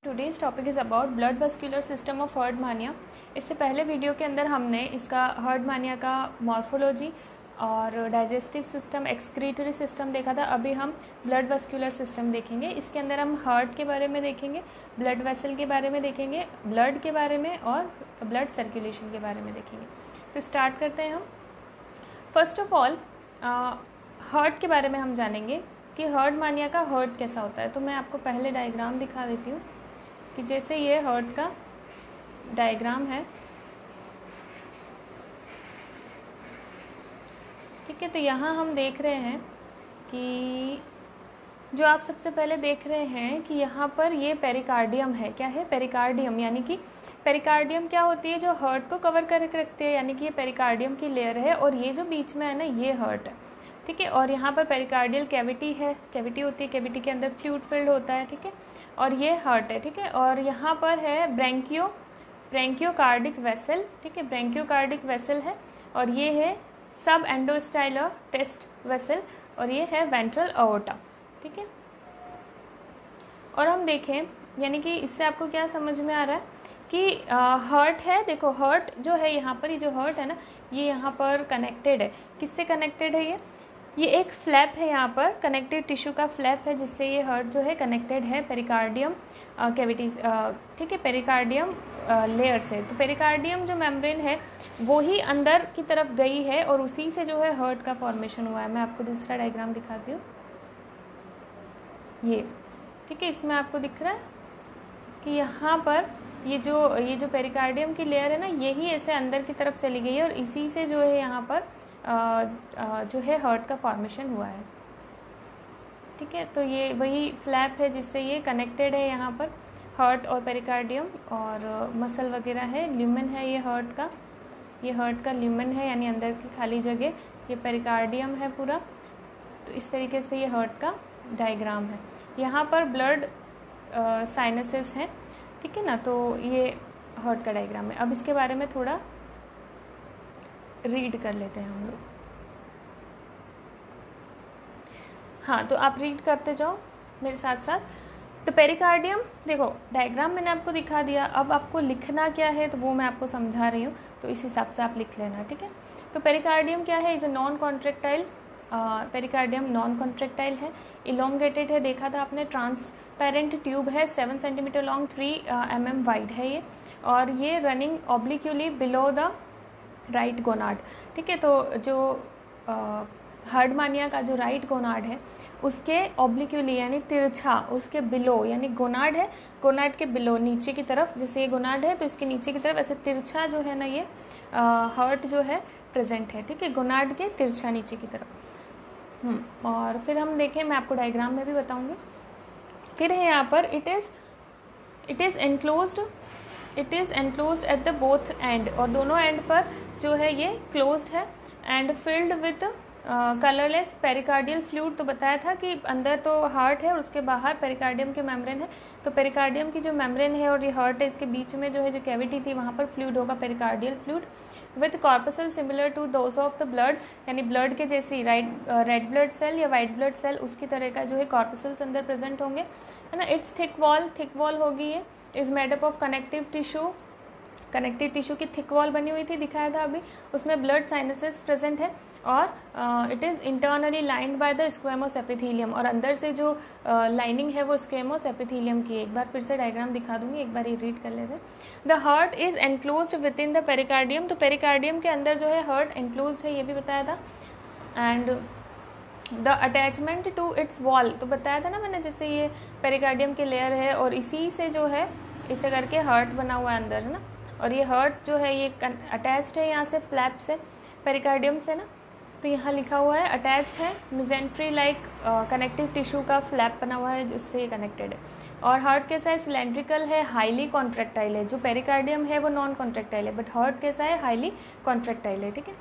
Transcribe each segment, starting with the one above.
Today's topic is about blood vascular system of Herdmania. इससे पहले video के अंदर हमने इसका हर्टमानिया का मॉर्फोलॉजी और डाइजेस्टिव सिस्टम, एक्सक्रीटरी सिस्टम देखा था। अभी हम ब्लड वस्कुलर सिस्टम देखेंगे। इसके अंदर हम हार्ट के बारे में देखेंगे, ब्लड वेसल के बारे में देखेंगे, ब्लड के बारे में और ब्लड सर्कुलेशन के बारे में देखेंगे। तो स्टार्ट करते हैं हम। फर्स्ट ऑफ ऑल हार्ट के बारे में हम जानेंगे कि हर्टमानिया का हार्ट कैसा होता है। तो मैं आपको पहले डायग्राम दिखा देती हूँ कि जैसे ये हार्ट का डायग्राम है, ठीक है। तो यहाँ हम देख रहे हैं कि जो आप सबसे पहले देख रहे हैं कि यहाँ पर ये पेरिकार्डियम है। क्या है? पेरिकार्डियम। यानी कि पेरिकार्डियम क्या होती है? जो हार्ट को कवर करके रखती है, यानी कि ये पेरिकार्डियम की लेयर है। और ये जो बीच में है ना, ये हार्ट है, ठीक है। और यहाँ पर पेरिकार्डियल कैविटी है, कैविटी होती है, कैविटी के अंदर फ्लूइड फिल्ड होता है, ठीक है। और ये हार्ट है, ठीक है। और यहाँ पर है ब्रैंकियोकार्डिक वेसल, ठीक है, ब्रैंकियोकार्डिक वेसल है। और ये है सब एंडोस्टाइलर टेस्ट वेसल, और ये है वेंट्रल अओर्टा, ठीक है। और हम देखें, यानी कि इससे आपको क्या समझ में आ रहा है कि हार्ट है। देखो हार्ट जो है यहाँ पर, ये जो हार्ट है ना, ये यहाँ पर कनेक्टेड है। किससे कनेक्टेड है? ये एक फ्लैप है, यहाँ पर कनेक्टिव टिश्यू का फ्लैप है, जिससे ये हार्ट जो है कनेक्टेड है पेरिकार्डियम कैविटीज, ठीक है, पेरिकार्डियम लेयर से। तो पेरिकार्डियम जो मेम्ब्रेन है वो ही अंदर की तरफ गई है और उसी से जो है हार्ट का फॉर्मेशन हुआ है। मैं आपको दूसरा डायग्राम दिखाती हूँ, ये, ठीक है। इसमें आपको दिख रहा है कि यहाँ पर ये जो पेरिकार्डियम की लेयर है ना, यही ऐसे अंदर की तरफ चली गई है और इसी से जो है यहाँ पर जो है हार्ट का फॉर्मेशन हुआ है, ठीक है। तो ये वही फ्लैप है जिससे ये कनेक्टेड है यहाँ पर हार्ट और पेरिकार्डियम, और मसल वगैरह है, ल्यूमेन है ये हार्ट का ल्यूमेन है, यानी अंदर की खाली जगह। ये पेरिकार्डियम है पूरा। तो इस तरीके से ये हार्ट का डायग्राम है। यहाँ पर ब्लड साइनसेस हैं, ठीक है ना। तो ये हार्ट का डायग्राम है। अब इसके बारे में थोड़ा रीड कर लेते हैं हम लोग। हाँ, तो आप रीड करते जाओ मेरे साथ साथ। तो पेरिकार्डियम, देखो डायग्राम मैंने आपको दिखा दिया। अब आपको लिखना क्या है तो वो मैं आपको समझा रही हूँ, तो इस हिसाब से आप लिख लेना, ठीक है। तो पेरिकार्डियम क्या है? Is a non contractile, pericardium non contractile है, इलोंगेटेड है, देखा था आपने, ट्रांसपेरेंट ट्यूब है, 7 सेंटीमीटर लॉन्ग, 3 mm वाइड है ये, और ये running obliquely below the right gonad, ठीक है। तो जो हर्टमानिया का जो राइट गोनाड है उसके ऑब्लिक्यूली यानी तिरछा, उसके बिलो, यानी गोनाड है, गोनाड के बिलो नीचे की तरफ, जैसे ये गोनाड है तो इसके नीचे की तरफ ऐसे तिरछा जो है ना, ये हार्ट जो है प्रेजेंट है, ठीक है, गोनाड के तिरछा नीचे की तरफ। और फिर हम देखें, मैं आपको डायग्राम में भी बताऊंगी। फिर है यहाँ पर it is enclosed at the both and, और दोनों एंड पर जो है ये क्लोज्ड है, and filled with colourless pericardial fluid. तो बताया था कि अंदर तो हार्ट है और उसके बाहर पेरिकार्डियम के मेम्ब्रेन है। तो पेरिकार्डियम की जो मेम्ब्रेन है और ये हार्ट है, इसके बीच में जो है जो कैविटी थी वहाँ पर फ्लूइड होगा, pericardial fluid, with corpuscle similar to those of the blood, यानी ब्लड के जैसी रेड ब्लड सेल या वाइट ब्लड सेल उसकी तरह का जो है कॉर्पसल्स अंदर प्रेजेंट होंगे, है ना। इट्स थिक वॉल होगी ये, is made up of connective tissue की थिक वॉल बनी हुई थी, दिखाया था अभी। उसमें ब्लड साइनसेस प्रेजेंट है, और it is internally lined by the squamous epithelium, और अंदर से जो लाइनिंग है वो स्क्वेमोस एपिथेलियम की है। एक बार फिर से डायग्राम दिखा दूंगी, एक बार ये रीड कर लेते हैं। The heart is enclosed with in the pericardium, तो पेरिकार्डियम के अंदर जो है हार्ट एनक्लोज्ड है, ये भी बताया था। And the attachment to its wall, तो बताया था ना मैंने, जैसे ये पेरिकार्डियम की लेयर है और इसी से जो है इसे करके हार्ट बना हुआ है अंदर, है ना। और ये हार्ट जो है ये अटैच्ड है यहाँ से फ्लैप से, पेरिकार्डियम से ना। तो यहाँ लिखा हुआ है अटैच्ड है, मिजेंट्री लाइक कनेक्टिव टिश्यू का फ्लैप बना हुआ है जिससे ये कनेक्टेड है। और हार्ट कैसा है? सिलेंड्रिकल है, हाईली कॉन्ट्रेक्टाइल है। जो पेरिकार्डियम है वो नॉन कॉन्ट्रेक्टाइल है, बट हार्ट कैसा है? हाईली कॉन्ट्रेक्टाइल है, ठीक है।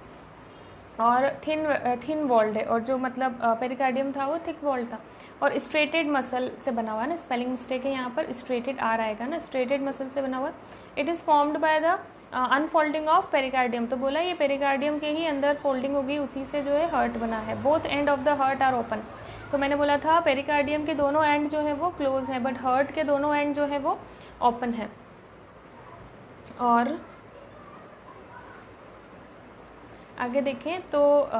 और थिन वॉल्ड है, और जो मतलब पेरिकार्डियम था वो थिक वॉल्ड था, और स्ट्रेटेड मसल से बना हुआ है ना, स्पेलिंग मिस्टेक है यहाँ पर, स्ट्रेटेड आ आएगा ना, स्ट्रेटेड मसल से बना हुआ है। It is formed by the unfolding of pericardium, तो बोला ये पेरिकार्डियम के ही अंदर फोल्डिंग होगी, उसी से जो है हार्ट बना है। Both end of the heart are open, तो मैंने बोला था पेरिकार्डियम के दोनों एंड जो है वो क्लोज है, बट हार्ट के दोनों एंड जो है वो ओपन है। और आगे देखें तो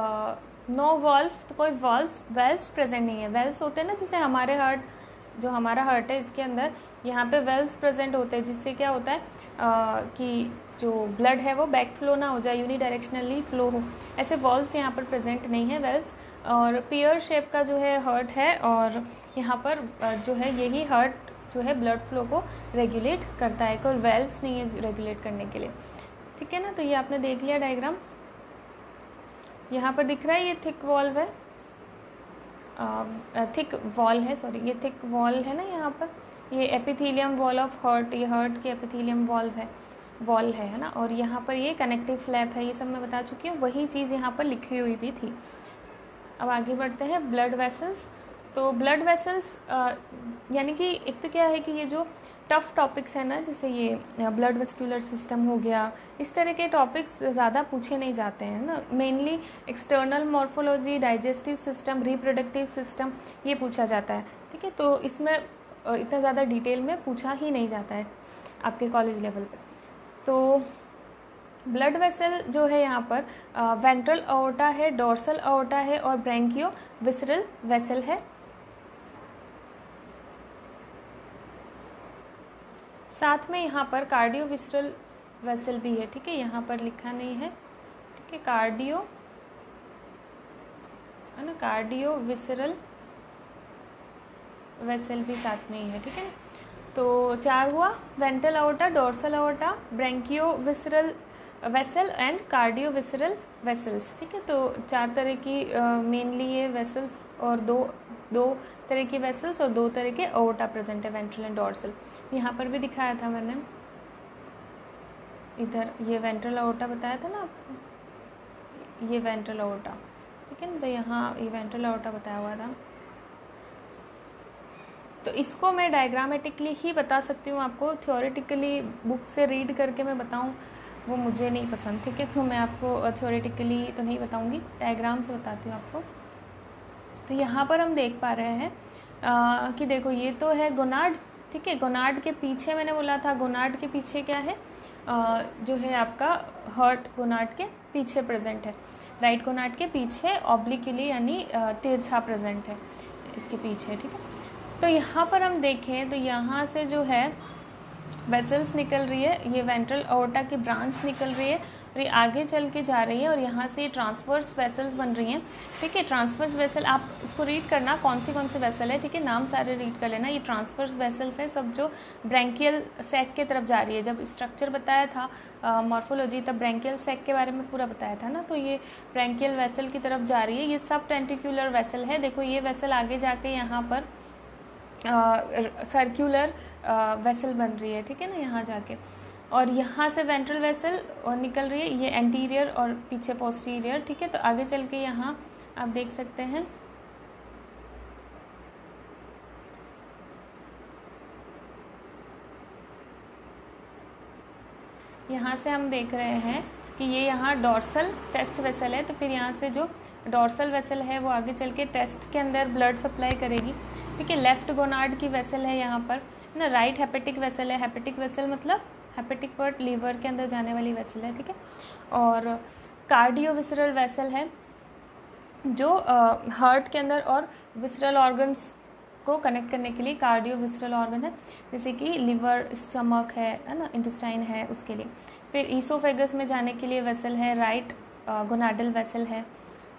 नो वॉल्व, तो कोई वेल्स प्रेजेंट नहीं है। वेल्स होते हैं ना, जैसे हमारे हार्ट, जो हमारा हार्ट है इसके अंदर यहाँ पे वेल्स प्रेजेंट होते हैं, जिससे क्या होता है कि जो ब्लड है वो बैक फ्लो ना हो जाए, यूनिडायरेक्शनली फ्लो हो। ऐसे वॉल्व्स यहाँ पर प्रेजेंट नहीं है, वेल्स। और पियर शेप का जो है हार्ट है, और यहाँ पर जो है यही हार्ट जो है ब्लड फ्लो को रेगुलेट करता है, कोई वेल्व्स नहीं है रेगुलेट करने के लिए, ठीक है ना। तो ये आपने देख लिया डायग्राम, यहाँ पर दिख रहा है ये थिक वॉल्व है, थिक वॉल है, सॉरी ये थिक वॉल है ना यहाँ पर, ये एपिथेलियम वॉल ऑफ हार्ट, ये हार्ट की एपिथेलियम वॉल है ना। और यहाँ पर ये कनेक्टिव फ्लैप है, ये सब मैं बता चुकी हूँ, वही चीज़ यहाँ पर लिखी हुई भी थी। अब आगे बढ़ते हैं, ब्लड वेसल्स। तो ब्लड वेसल्स यानी कि एक तो क्या है कि ये जो टफ टॉपिक्स है ना, जैसे ये ब्लड वेस्कुलर सिस्टम हो गया, इस तरह के टॉपिक्स ज़्यादा पूछे नहीं जाते हैं ना। Mainly external morphology, digestive system, reproductive system, ये पूछा जाता है, ठीक है। तो इसमें इतना ज़्यादा डिटेल में पूछा ही नहीं जाता है आपके कॉलेज लेवल पे। तो ब्लड वेसल जो है यहाँ पर वेंट्रल अओर्टा है, डोर्सल अओर्टा है और ब्रैंकियो विसरल वेसल है। साथ में यहाँ पर कार्डियो विसरल वेसल भी है, ठीक है, यहाँ पर लिखा नहीं है, ठीक है, कार्डियो है ना, कार्डियो विसरल वेसल भी साथ में ही है, ठीक है। तो 4 हुआ, ventral aorta, dorsal aorta, branchio visceral vessel and cardio visceral vessels, ठीक है। तो 4 तरह की मेनली ये वेसल्स, और दो तरह की वेसल्स और 2 तरह के अओर्टा प्रेजेंट है, वेंट्रल एंड डोर्सल। यहाँ पर भी दिखाया था मैंने, इधर ये वेंट्रल अओर्टा बताया था ना आपको, ये वेंट्रल अओर्टा, ठीक है ना। तो यहाँ ये वेंट्रल अओर्टा बताया हुआ था। तो इसको मैं डायग्रामेटिकली ही बता सकती हूँ आपको, थ्योरेटिकली बुक से रीड करके मैं बताऊँ वो मुझे नहीं पसंद, ठीक है। तो मैं आपको थ्योरेटिकली तो नहीं बताऊँगी, डायग्राम से बताती हूँ आपको। तो यहाँ पर हम देख पा रहे हैं कि देखो ये तो है गोनाड, ठीक है। गोनाड के पीछे मैंने बोला था, गोनाड के पीछे क्या है, जो है आपका हार्ट गोनाड के पीछे प्रेजेंट है, राइट गोनाड के पीछे ऑब्लिक्युली यानी तिरछा प्रेजेंट है इसके पीछे, ठीक है। तो यहाँ पर हम देखें तो यहाँ से जो है वेसल्स निकल रही है, ये वेंट्रल अओर्टा की ब्रांच निकल रही है और ये आगे चल के जा रही है, और यहाँ से ट्रांसवर्स वेसल्स बन रही हैं, ठीक है। ट्रांसवर्स वेसल आप इसको रीड करना, कौन सी वेसल है, ठीक है, नाम सारे रीड कर लेना। ये ट्रांसवर्स वेसल्स है सब, जो ब्रैंकियल सैक के तरफ जा रही है। जब स्ट्रक्चर बताया था मॉर्फोलॉजी, तब ब्रैंकियल सैक के बारे में पूरा बताया था ना। तो ये ब्रैंकियल वेसल की तरफ जा रही है, ये सब टेंटिकुलर वेसल है। देखो ये वेसल आगे जाके यहाँ पर सर्कुलर वेसल बन रही है, ठीक है ना, यहाँ जाके, और यहाँ से वेंट्रल वेसल निकल रही है, ये एंटीरियर और पीछे पोस्टीरियर, ठीक है। तो आगे चल के यहाँ आप देख सकते हैं यहाँ से हम देख रहे हैं कि ये यहाँ डोर्सल टेस्ट वेसल है। तो फिर यहाँ से जो डोर्सल वेसल है वो आगे चल के टेस्ट के अंदर ब्लड सप्लाई करेगी, ठीक है। लेफ्ट गोनाड की वेसल है यहाँ पर ना, राइट हेपेटिक वेसल है। हेपेटिक वेसल मतलब हेपेटिक वर्ड लीवर के अंदर जाने वाली वेसल है, ठीक है। और कार्डियो विसरल वेसल है जो हार्ट के अंदर और विसरल ऑर्गन्स को कनेक्ट करने के लिए कार्डियो विसरल ऑर्गन है, जैसे कि लिवर, स्टमक है ना, इंटेस्टाइन है, उसके लिए। फिर ईसोफेगस में जाने के लिए वेसल है, राइट गोनाडल वेसल है,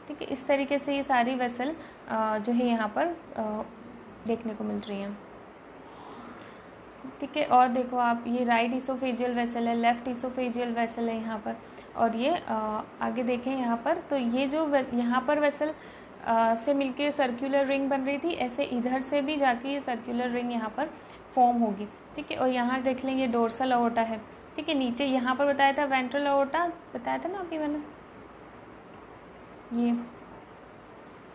ठीक है। इस तरीके से ये सारी वेसल जो है यहाँ पर देखने को मिल रही हैं, ठीक है। और देखो आप, ये राइट ईसोफेजियल वेसल है, लेफ्ट ईसोफेजियल वेसल है यहाँ पर, और ये आगे देखें यहाँ पर, तो ये जो यहाँ पर वेसल से मिलके सर्कुलर रिंग बन रही थी, ऐसे इधर से भी जाके ये सर्कुलर रिंग यहाँ पर फॉर्म होगी, ठीक है। और यहाँ देख लेंगे डोर्सल अओर्टा है, ठीक है। नीचे यहाँ पर बताया था वेंट्रल अओर्टा, बताया था ना अभी मैंने,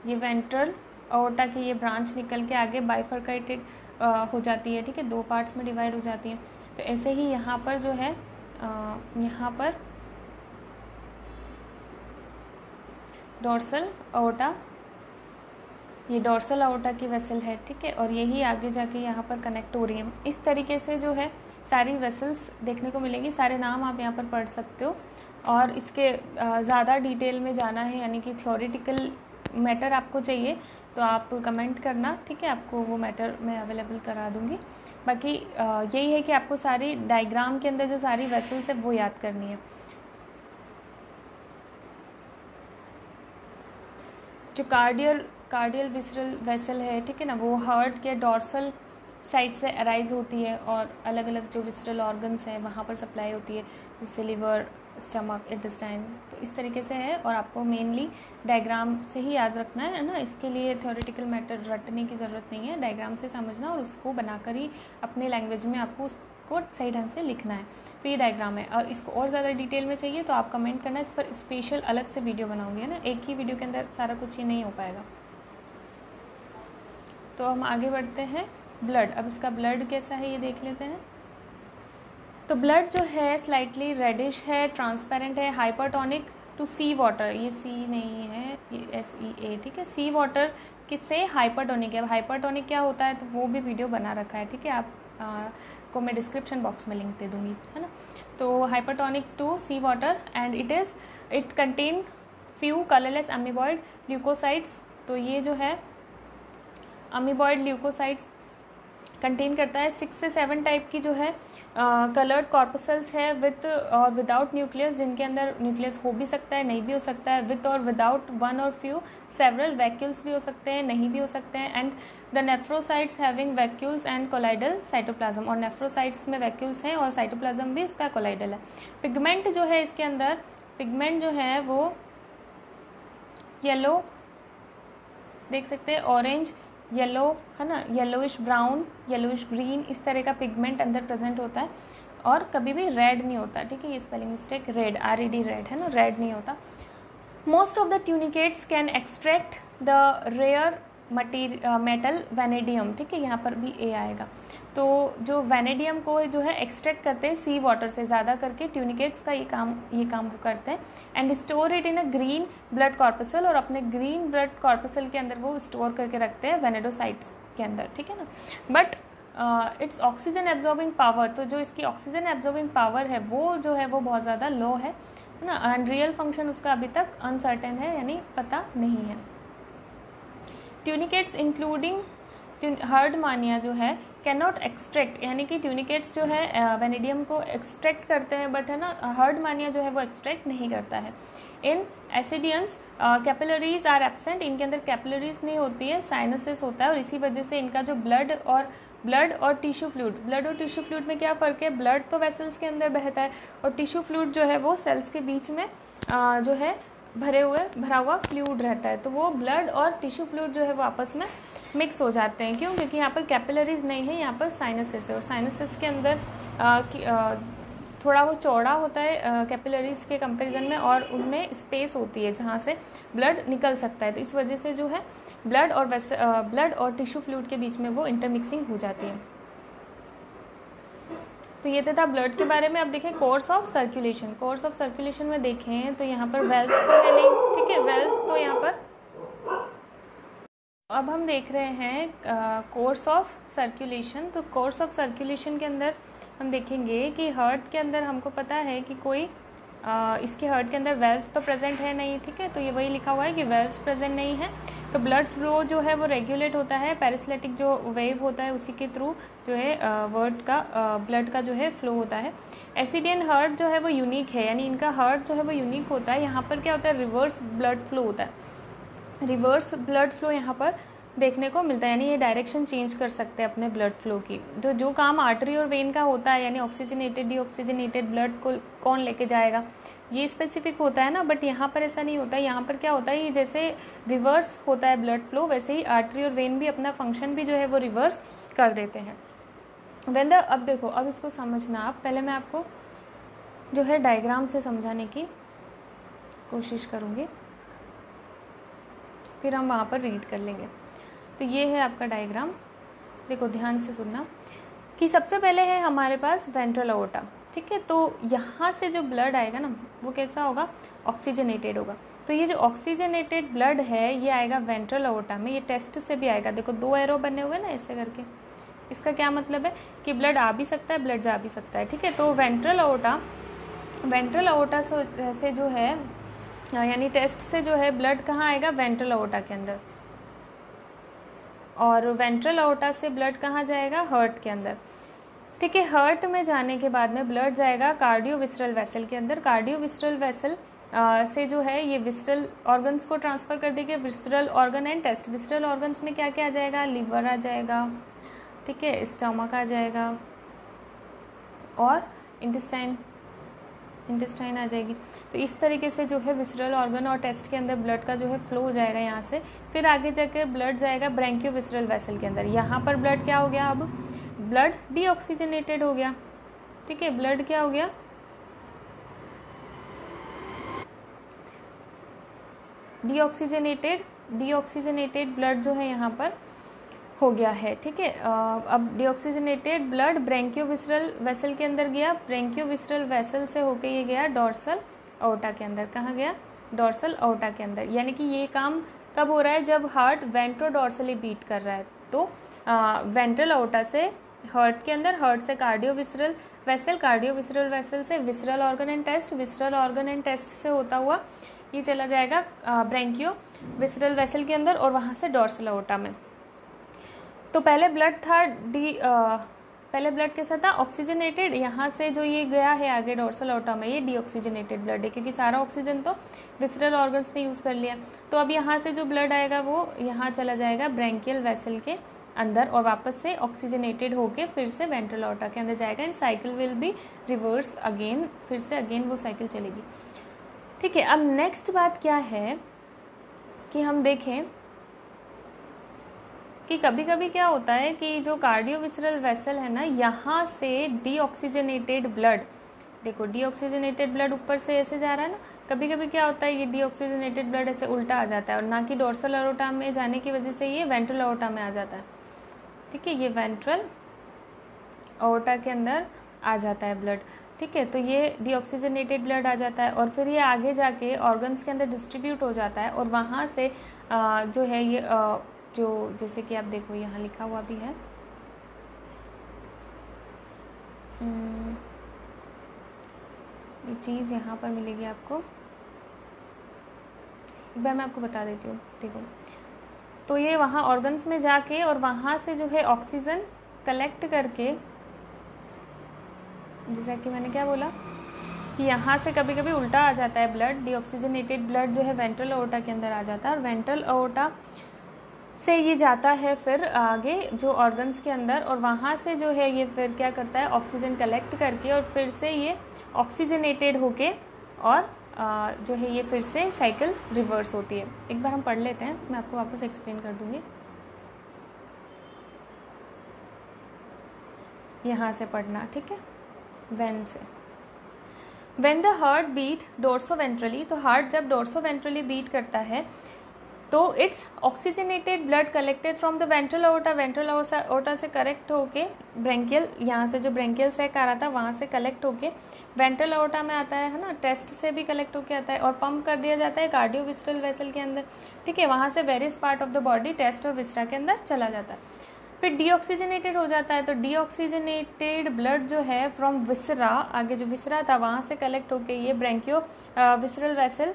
ये वेंट्रल अओर्टा की ये ब्रांच निकल के आगे बाइफरकेटेड हो जाती है, ठीक है, 2 पार्ट्स में डिवाइड हो जाती है। तो ऐसे ही यहाँ पर जो है यहाँ पर डोर्सल अओर्टा ये डोर्सल आउटा की वेसल है, ठीक है, और यही आगे जाके यहाँ पर कनेक्ट हो रही है। इस तरीके से जो है सारी वेसल्स देखने को मिलेंगी। सारे नाम आप यहाँ पर पढ़ सकते हो, और इसके ज़्यादा डिटेल में जाना है, यानी कि थ्योरेटिकल मैटर आपको चाहिए तो आप कमेंट करना, ठीक है, आपको वो मैटर मैं अवेलेबल करा दूँगी। बाकी यही है कि आपको सारी डायग्राम के अंदर जो सारी वेसल्स है वो याद करनी है। जो कार्डियल विसरल वेसल है, ठीक है ना, वो हार्ट के डोर्सल साइड से अराइज होती है और अलग अलग जो विसरल ऑर्गन्स हैं वहाँ पर सप्लाई होती है, जैसे लिवर, स्टमक, इंटेस्टाइन। तो इस तरीके से है, और आपको मेनली डायग्राम से ही याद रखना है ना, इसके लिए थ्योरेटिकल मैटर रटने की ज़रूरत नहीं है, डायग्राम से समझना और उसको बनाकर ही अपने लैंग्वेज में आपको उसको सही ढंग से लिखना है। तो ये डायग्राम है, और इसको और ज़्यादा डिटेल में चाहिए तो आप कमेंट करना, इस पर स्पेशल अलग से वीडियो बनाऊंगी, है ना, एक ही वीडियो के अंदर सारा कुछ ही नहीं हो पाएगा। तो हम आगे बढ़ते हैं। ब्लड, अब इसका ब्लड कैसा है ये देख लेते हैं। तो ब्लड जो है स्लाइटली रेडिश है, ट्रांसपेरेंट है, हाइपरटोनिक टू सी वाटर, ये सी नहीं है, ये SEA, ठीक है, सी वाटर किससे हाइपरटोनिक है। हाइपरटोनिक क्या होता है तो वो भी वीडियो बना रखा है, ठीक है, आप को मैं डिस्क्रिप्शन बॉक्स में लिंक दे दूँगी, है ना। तो hypertonic to sea water and it contain few colourless amoeboid leucocytes. तो ये जो है अमीबॉइड ल्यूकोसाइट्स कंटेन करता है 6 से 7 टाइप की जो है कलर्ड कॉर्पसल्स है, विथ और विदाउट न्यूक्लियस, जिनके अंदर न्यूक्लियस हो भी सकता है, नहीं भी हो सकता है, विथ और विदाउट वन और फ्यू सेवरल वैक्यूल्स भी हो सकते हैं, नहीं भी हो सकते हैं, and the nephrocytes having vacuoles and colloidal cytoplasm, और नेफ्रोसाइट्स में वैक्यूल्स हैं और साइटोप्लाज्म भी इसका कोलाइडल है। पिगमेंट जो है इसके अंदर, पिगमेंट जो है वो येलो देख सकते हैं, ऑरेंज, येलो, है ना, येलोइश ब्राउन, येलोइश ग्रीन, इस तरह का पिगमेंट अंदर प्रेजेंट होता है, और कभी भी रेड नहीं होता, ठीक है, ये spelling mistake, red, RED red है ना, रेड नहीं होता। Most of the tunicates can extract the rare metal vanadium, ठीक है, यहाँ पर भी A आएगा। तो जो वैनेडियम को जो है एक्सट्रैक्ट करते हैं सी वाटर से, ज़्यादा करके ट्यूनिकेट्स का ये काम वो करते हैं, and store it in a green blood corpuscle, और अपने ग्रीन ब्लड कॉर्पसल के अंदर वो स्टोर करके रखते हैं वेनेडोसाइट्स के अंदर, ठीक है ना। But it's oxygen absorbing power, तो जो इसकी ऑक्सीजन एब्जॉर्बिंग पावर है वो जो है वो बहुत ज़्यादा लो है ना, एंड रियल फंक्शन उसका अभी तक अनसर्टेन है, यानी पता नहीं है। ट्यूनिकेट्स इंक्लूडिंग हर्डमानिया जो है कैन नॉट एक्सट्रैक्ट, यानी कि ट्यूनिकेट्स जो है वेनेडियम को एक्सट्रैक्ट करते हैं, बट है ना, हर्डमानिया जो है वो एक्सट्रैक्ट नहीं करता है। इन एसिडियंस कैपिलरीज आर एब्सेंट, इनके अंदर कैपिलरीज नहीं होती है, साइनसेस होता है, और इसी वजह से इनका जो ब्लड और टिश्यू फ्लूइड में क्या फ़र्क है, ब्लड तो वेसल्स के अंदर बहता है, और टिश्यू फ्लूइड जो है वो सेल्स के बीच में जो है भरा हुआ फ्लूइड रहता है। तो वो ब्लड और टिश्यू फ्लूइड जो है वो आपस में मिक्स हो जाते हैं, क्यों, क्योंकि यहाँ पर कैपिलरीज नहीं है, यहाँ पर साइनसेस है, और साइनसेस के अंदर थोड़ा वो चौड़ा होता है कैपिलरीज के कंपैरिजन में, और उनमें स्पेस होती है जहाँ से ब्लड निकल सकता है। तो इस वजह से जो है ब्लड और टिश्यू फ्लूइड के बीच में वो इंटरमिक्सिंग हो जाती है। तो ये था ब्लड के बारे में। अब देखें कोर्स ऑफ सर्कुलेशन में देखें तो यहाँ पर वेल्व्स तो है नहीं, ठीक है, वेल्व्स तो यहाँ पर। अब हम देख रहे हैं कोर्स ऑफ सर्कुलेशन। तो कोर्स ऑफ सर्कुलेशन के अंदर हम देखेंगे कि हार्ट के अंदर हमको पता है कि कोई इसके हार्ट के अंदर वेल्व्स तो प्रेजेंट है नहीं, ठीक है, तो ये वही लिखा हुआ है कि वेल्व्स प्रेजेंट नहीं है। तो ब्लड फ्लो जो है वो रेगुलेट होता है, पेरिस्लेटिक जो वेव होता है उसी के थ्रू जो है ब्लड का जो है फ्लो होता है। एसिडियन हार्ट जो है वो यूनिक है, यानी इनका हार्ट जो है वो यूनिक होता है। यहाँ पर क्या होता है, रिवर्स ब्लड फ्लो होता है, रिवर्स ब्लड फ्लो यहाँ पर देखने को मिलता है, यानी ये डायरेक्शन चेंज कर सकते हैं अपने ब्लड फ्लो की। तो जो काम आर्टरी और वेन का होता है, यानी ऑक्सीजनेटेड डीऑक्सीजनेटेड ब्लड को कौन लेके जाएगा, ये स्पेसिफिक होता है ना, बट यहाँ पर ऐसा नहीं होता है। यहाँ पर क्या होता है, ये जैसे रिवर्स होता है ब्लड फ्लो, वैसे ही आर्टरी और वेन भी अपना फंक्शन भी जो है वो रिवर्स कर देते हैं। अब देखो, अब इसको समझना आप, पहले मैं आपको जो है डायग्राम से समझाने की कोशिश करूँगी, फिर हम वहाँ पर रीड कर लेंगे। तो ये है आपका डायग्राम, देखो ध्यान से सुनना कि सबसे पहले है हमारे पास वेंट्रल अओर्टा, ठीक है। तो यहाँ से जो ब्लड आएगा ना वो कैसा होगा, ऑक्सीजनेटेड होगा। तो ये जो ऑक्सीजनेटेड ब्लड है ये आएगा वेंट्रल अओर्टा में, ये टेस्ट से भी आएगा। देखो 2 एरो बने हुए ना ऐसे करके, इसका क्या मतलब है कि ब्लड आ भी सकता है, ब्लड जा भी सकता है, ठीक है। तो वेंट्रल अओर्टा से जो है यानी टेस्ट से जो है ब्लड कहाँ आएगा, वेंट्रल अओर्टा के अंदर, और वेंट्रल अओर्टा से ब्लड कहाँ जाएगा, हार्ट के अंदर, ठीक है। हार्ट में जाने के बाद में ब्लड जाएगा कार्डियोविस्रल वेसल के अंदर। कार्डियोविस्रल वेसल से जो है ये विस्रल ऑर्गन्स को ट्रांसफ़र कर देंगे, विस्रल ऑर्गन एंड टेस्ट। विस्रल ऑर्गन्स में क्या क्या आ जाएगा, लिवर आ जाएगा, ठीक है, स्टमक आ जाएगा और इंटेस्टाइन आ जाएगी। तो इस तरीके से जो है विसरल ऑर्गन और टेस्ट के अंदर ब्लड का जो है फ्लो हो जाएगा यहाँ से। फिर आगे जाकर ब्लड जाएगा ब्रैंकियोविसरल वेसल के अंदर। यहाँ पर ब्लड क्या हो गया, अब ब्लड डीऑक्सीजनेटेड हो गया, ठीक है। ब्लड क्या हो गया, डीऑक्सीजनेटेड ब्लड जो है यहाँ पर हो गया है, ठीक है। अब डीऑक्सीजनेटेड ब्लड ब्रैंकियोविसरल वेसल के अंदर गया, ब्रैंकियोविसरल वेसल से होके ये गया डॉर्सल अओर्टा के अंदर। कहाँ गया, डॉर्सल अओर्टा के अंदर। यानी कि ये काम कब हो रहा है, जब हार्ट वेंट्रोडॉर्सली बीट कर रहा है। तो वेंट्रल अओर्टा से हार्ट के अंदर, हार्ट से कार्डियोविसरल वेसल, कार्डियोविसरल वेसल से visceral organ and test, visceral organ and test से होता हुआ ये चला जाएगा ब्रैंकियोविसरल वेसल के अंदर और वहाँ से डॉर्सल अओर्टा में। तो पहले ब्लड था पहले ब्लड कैसा था, ऑक्सीजनेटेड। यहाँ से जो ये गया है आगे डॉर्सल अओर्टा में, ये डीऑक्सीजनेटेड ब्लड है, क्योंकि सारा ऑक्सीजन तो विसरल ऑर्गन्स ने यूज़ कर लिया। तो अब यहाँ से जो ब्लड आएगा वो यहाँ चला जाएगा ब्रैंकियल वेसल के अंदर और वापस से ऑक्सीजनेटेड होके फिर से वेंट्रल अओर्टा के अंदर जाएगा। And cycle will be reverse again, फिर से अगेन वो साइकिल चलेगी, ठीक है। अब नेक्स्ट बात क्या है कि हम देखें कि कभी कभी क्या होता है कि जो कार्डियोविसरल वेसल है ना, यहाँ से डीऑक्सीजनेटेड ब्लड, देखो डीऑक्सीजनेटेड ब्लड ऊपर से ऐसे जा रहा है ना, कभी कभी क्या होता है ये डीऑक्सीजनेटेड ब्लड ऐसे उल्टा आ जाता है और ना कि डॉर्सल अओर्टा में जाने की वजह से ये वेंट्रल अओर्टा में आ जाता है, ठीक है। ये वेंट्रल अओर्टा के अंदर आ जाता है ब्लड, ठीक है। तो ये डीऑक्सीजनेटेड ब्लड आ जाता है और फिर ये आगे जाके ऑर्गन्स के अंदर डिस्ट्रीब्यूट हो जाता है और वहाँ से जो है ये जो जैसे कि आप देखो यहाँ लिखा हुआ भी है, ये चीज़ यहाँ पर मिलेगी आपको, एक बार मैं आपको बता देती हूँ, देखो। तो ये वहाँ ऑर्गन्स में जाके और वहाँ से जो है ऑक्सीजन कलेक्ट करके, जैसा कि मैंने क्या बोला कि यहाँ से कभी कभी उल्टा आ जाता है ब्लड, डीऑक्सीजनेटेड ब्लड जो है वेंट्रल अओर्टा के अंदर आ जाता है और वेंट्रल अओर्टा से ये जाता है फिर आगे जो ऑर्गन्स के अंदर और वहाँ से जो है ये फिर क्या करता है, ऑक्सीजन कलेक्ट करके और फिर से ये ऑक्सीजनेटेड होके और जो है ये फिर से साइकिल रिवर्स होती है। एक बार हम पढ़ लेते हैं, मैं आपको वापस एक्सप्लेन कर दूँगी। यहाँ से पढ़ना, ठीक है। वेन से, when the heart beat dorsoventrally, तो हार्ट जब डोर्सोवेंट्रली बीट करता है तो it's oxygenated blood collected from the ventral aorta, ventral aorta से करेक्ट होके ब्रैंकियल, यहाँ से जो ब्रैंकियल सैक आ रहा था वहाँ से कलेक्ट होके वेंट्रल अओर्टा में आता है ना, टेस्ट से भी कलेक्ट होके आता है और पंप कर दिया जाता है कार्डियोविसरल वेसल के अंदर, ठीक है। वहाँ से various part of the body test और विस्टा के अंदर चला जाता है, फिर डीऑक्सीजनेटेड हो जाता है। तो डीऑक्सीजनेटेड ब्लड जो है फ्रॉम विसरा, आगे जो विसरा था वहाँ से कलेक्ट होके ये ब्रैंकियोविसरल वेसल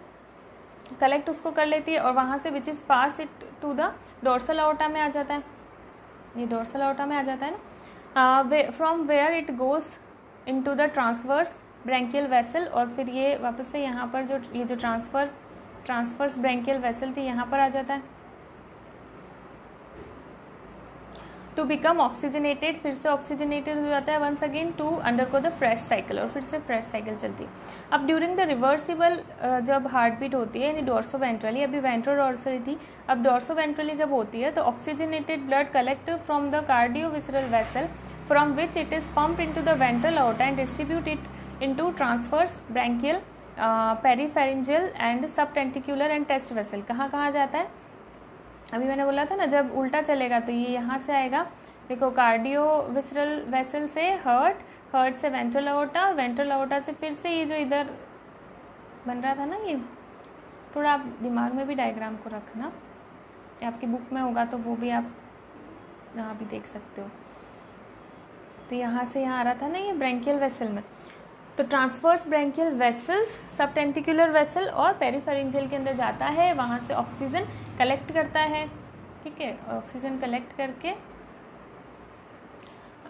कलेक्ट उसको कर लेती है और वहाँ से which is pass it to the dorsal aorta में आ जाता है, ये डॉर्सल अओर्टा में आ जाता है ना, from where it goes into the transverse branchial vessel और फिर ये वापस से यहाँ पर जो ये जो ट्रांसवर्स ब्रैंकियल वेसल थी यहाँ पर आ जाता है टू बिकम ऑक्सीजनेटेड, फिर से ऑक्सीजनेटेड हो जाता है once again to undergo the fresh cycle और फिर से फ्रेश साइकिल चलती है। अब ड्यूरिंग द रिवर्सिबल जब हार्ट बीट होती है यानी डोर्सोवेंट्रली, अभी वेंट्रोडॉर्सली थी, अब डोर्सोवेंट्रली जब होती है तो oxygenated blood collect from the cardiovisceral vessel from which it is pump into the ventral aorta and distribute it into transverse branchial peripharyngeal and subtentacular and test vessel. कहाँ कहाँ जाता है, अभी मैंने बोला था ना जब उल्टा चलेगा तो ये यहाँ से आएगा, देखो कार्डियोविसरल वेसल से हार्ट से वेंट्रल अओर्टा और वेंट्रल अओर्टा से फिर से ये जो इधर बन रहा था ना ये थोड़ा आप दिमाग में भी डायग्राम को रखना, आपकी बुक में होगा तो वो भी आप यहाँ भी देख सकते हो। तो यहाँ से यहाँ आ रहा था ना ये ब्रैंकियल वेसल में, तो ट्रांसवर्स ब्रैंकियल वेसल्स सब टेंटिकुलर वेसल और पेरिफेरेंजियल के अंदर जाता है, वहाँ से ऑक्सीजन कलेक्ट करता है, ठीक है, ऑक्सीजन कलेक्ट करके,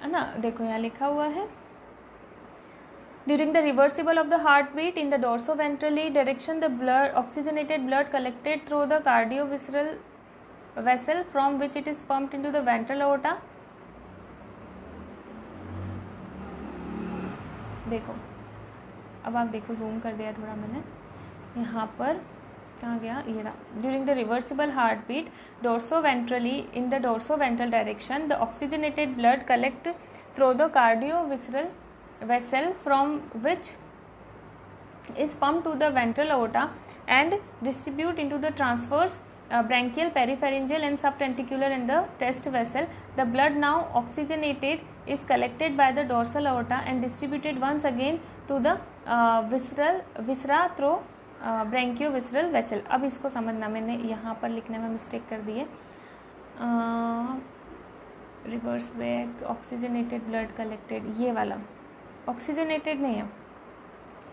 है ना, देखो यहाँ लिखा हुआ है during the reversible of the heart beat in the dorsoventrally direction the blood oxygenated blood collected through the cardiovisceral vessel from which it is pumped into the ventral aorta. देखो अब आप देखो, जूम कर दिया थोड़ा मैंने, यहाँ पर कहाँ गया, ये रहा, during the reversible heart beat dorsoventrally in the dorsoventral direction the oxygenated blood collect through the cardiovisceral vessel from which is pumped to the ventral aorta and distribute into the transverse branchial, peripharyngeal and subtenticular and the test vessel. The blood now oxygenated is collected by the dorsal aorta and distributed once again to the viscera through branchiovisceral vessel. अब इसको समझना, मैंने यहाँ पर लिखने में mistake कर दी है, reverse back oxygenated blood collected, ये वाला ऑक्सीजनेटेड नहीं है,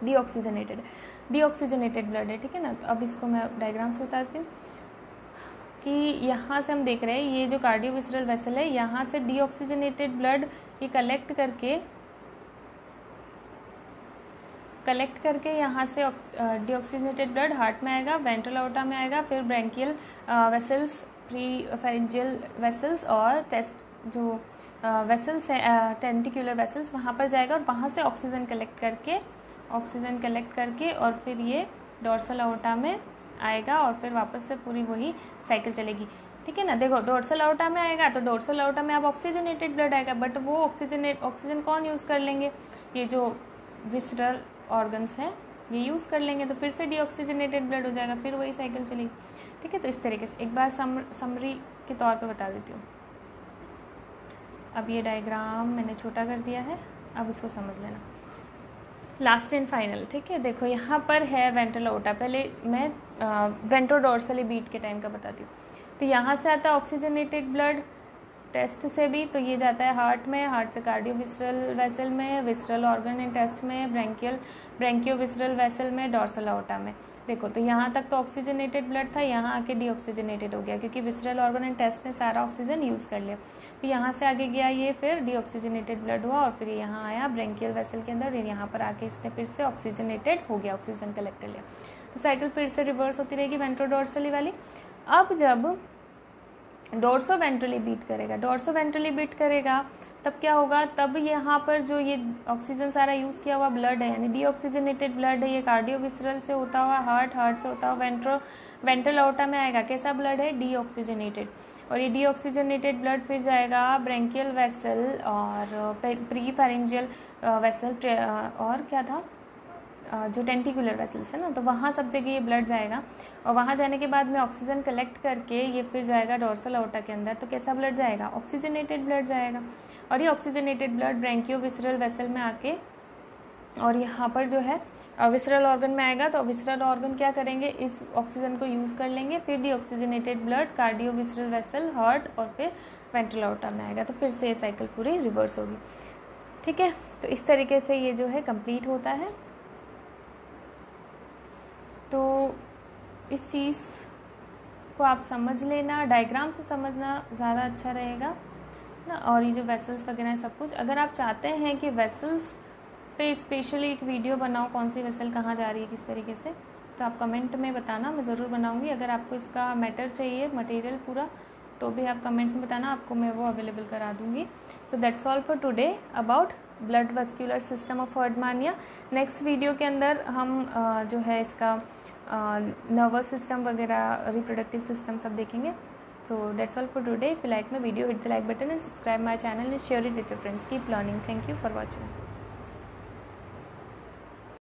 डीऑक्सीजनेटेड ब्लड है, ठीक है ना। तो अब इसको मैं डायग्राम से बताती हूँ कि यहाँ से हम देख रहे हैं ये जो कार्डियोविसरल वेसल है, यहाँ से डीऑक्सीजनेटेड ब्लड ये कलेक्ट करके यहाँ से डीऑक्सीजनेटेड ब्लड हार्ट में आएगा, वेंट्रल एओर्टा में आएगा, फिर ब्रैंकियल वेसल्स, प्रीफेरेंजियल वेसल्स और टेस्ट जो वेसल्स है टेंटिकुलर वेसल्स, वहाँ पर जाएगा और वहाँ से ऑक्सीजन कलेक्ट करके और फिर ये डोर्सल एओर्टा में आएगा और फिर वापस से पूरी वही साइकिल चलेगी, ठीक है ना। देखो डोर्सल एओर्टा में आएगा तो डोर्सल एओर्टा में अब ऑक्सीजनेटेड ब्लड आएगा, बट वो ऑक्सीजन कौन यूज़ कर लेंगे, ये जो विसरल ऑर्गन्स हैं ये यूज़ कर लेंगे, तो फिर से डीऑक्सीजनेटेड ब्लड हो जाएगा, फिर वही साइकिल चलेगी, ठीक है। तो इस तरीके से एक बार समरी के तौर पे बता देती हूँ। अब ये डायग्राम मैंने छोटा कर दिया है, अब इसको समझ लेना, लास्ट एंड फाइनल, ठीक है। देखो यहाँ पर है वेंट्रल एओर्टा, पहले मैं वेंट्रोडोर्सली बीट के टाइम का बताती हूँ। तो यहाँ से आता है ऑक्सीजनेटेड ब्लड टेस्ट से भी, तो ये जाता है हार्ट में, हार्ट से कार्डियोविसरल वेसल में, विसरल ऑर्गन एंड टेस्ट में, ब्रैंकियोविसरल वेसल में, डोर्सल एओर्टा में। देखो तो यहाँ तक तो ऑक्सीजनेटेड ब्लड था, यहाँ आके डीऑक्सीजनेटेड हो गया क्योंकि विसरल ऑर्गन एंड टेस्ट ने सारा ऑक्सीजन यूज़ कर लिया। फिर यहाँ से आगे गया ये, फिर डीऑक्सीजनेटेड ब्लड हुआ और फिर यहाँ आया ब्रैंकियल वेसल के अंदर, और यहाँ पर आके इसने फिर से ऑक्सीजनेटेड हो गया, ऑक्सीजन कलेक्ट कर लिया। तो साइकिल फिर से रिवर्स होती रहेगी वेंट्रोडोर्सली वाली। अब जब डोर्सोवेंट्रली बीट करेगा तब क्या होगा, तब यहाँ पर जो ये ऑक्सीजन सारा यूज़ किया हुआ ब्लड है यानी डीऑक्सीजनेटेड ब्लड है, ये कार्डियोविसरल से होता हुआ हार्ट से होता हुआ वेंट्रल एओर्टा में आएगा। कैसा ब्लड है, डीऑक्सीजनेटेड, और ये डीऑक्सीजनेटेड ब्लड फिर जाएगा ब्रैंकियल वेसल और प्रीफेरेंजियल वेसल और क्या था जो टेंटिकुलर वेसल्स है ना, तो वहाँ सब जगह ये ब्लड जाएगा और वहाँ जाने के बाद में ऑक्सीजन कलेक्ट करके ये फिर जाएगा डोर्सल एओर्टा के अंदर। तो कैसा ब्लड जाएगा, ऑक्सीजनेटेड ब्लड जाएगा, और ये ऑक्सीजनेटेड ब्लड ब्रैंकियोविसरल वेसल में आके और यहाँ पर जो है विसरल ऑर्गन में आएगा। तो विसरल ऑर्गन क्या करेंगे, इस ऑक्सीजन को यूज़ कर लेंगे, फिर डीऑक्सीजनेटेड ब्लड कार्डियोविसरल वेसल, हार्ट और फिर वेंट्रल एओर्टा में आएगा। तो फिर से ये साइकिल पूरी रिवर्स होगी, ठीक है। तो इस तरीके से ये जो है कंप्लीट होता है। तो इस चीज़ को आप समझ लेना, डायग्राम से समझना ज़्यादा अच्छा रहेगा ना। और ये जो वेसल्स वगैरह है सब कुछ, अगर आप चाहते हैं कि वेसल्स पे स्पेशली एक वीडियो बनाओ, कौन सी वेसल कहाँ जा रही है किस तरीके से, तो आप कमेंट में बताना, मैं ज़रूर बनाऊंगी। अगर आपको इसका मैटर चाहिए मटेरियल पूरा, तो भी आप कमेंट में बताना, आपको मैं वो अवेलेबल करा दूँगी। So that's all for today about blood vascular system of Herdmania. Next video के अंदर हम जो है इसका नर्वस सिस्टम वगैरह, रिप्रोडक्टिव सिस्टम सब देखेंगे। So that's all for today. If you like my video, hit the like button and subscribe my channel and share it with your friends. Keep learning. Thank you for watching.